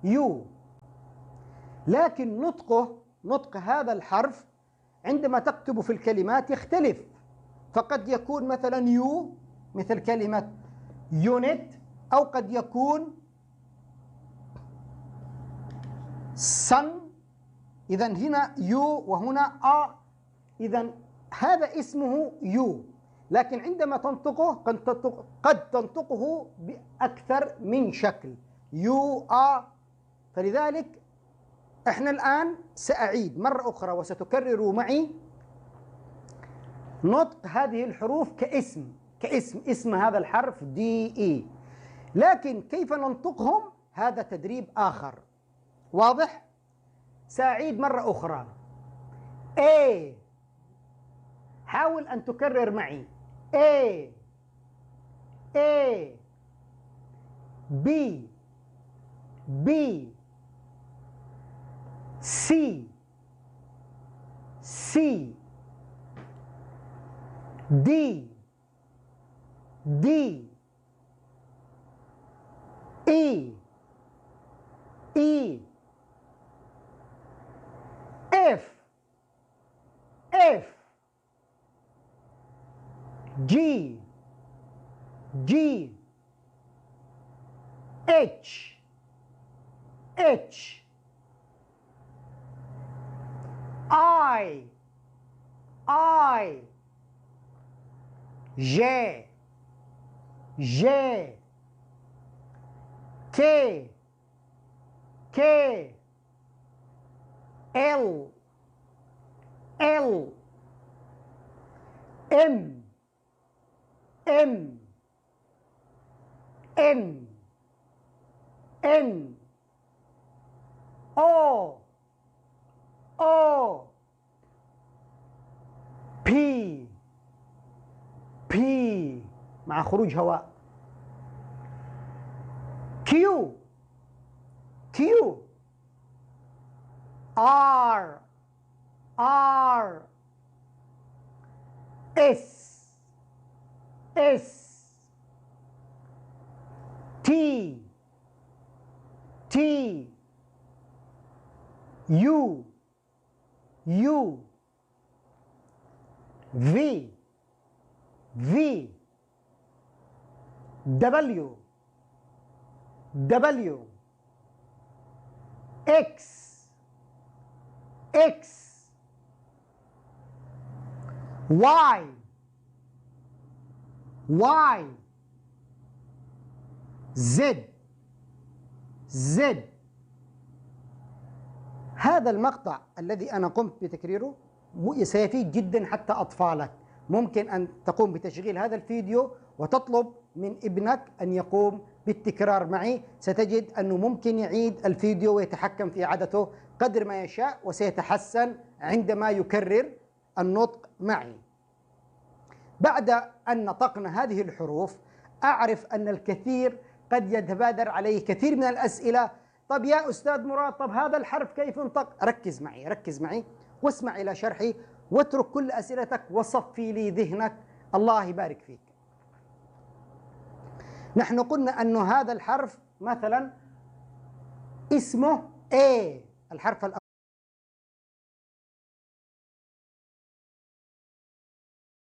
يو، لكن نطق هذا الحرف عندما تكتب في الكلمات يختلف، فقد يكون مثلا يو مثل كلمة يونت، أو قد يكون سن، إذا هنا يو وهنا إذا هذا اسمه يو، لكن عندما تنطقه قد تنطقه بأكثر من شكل يو فلذلك احنا الآن سأعيد مرة أخرى وستكرروا معي نطق هذه الحروف اسم هذا الحرف DE، لكن كيف ننطقهم هذا تدريب آخر. واضح؟ سأعيد مرة أخرى. A، حاول أن تكرر معي A B C D E F G H I J K L M N O P مع خروج هواء Q R S T U V W X Y Z. هذا المقطع الذي أنا قمت بتكريره سيفيد جدا حتى أطفالك. ممكن أن تقوم بتشغيل هذا الفيديو وتطلب من ابنك أن يقوم بالتكرار معي، ستجد أنه ممكن يعيد الفيديو ويتحكم في إعادته قدر ما يشاء، وسيتحسن عندما يكرر النطق معي. بعد أن نطقنا هذه الحروف أعرف أن الكثير قد يتبادر عليه كثير من الأسئلة. طب يا أستاذ مراد، طب هذا الحرف كيف ينطق؟ ركز معي واسمع إلى شرحي، واترك كل أسئلتك وصفي لي ذهنك. الله يبارك فيك. نحن قلنا أن هذا الحرف مثلا اسمه A، الحرف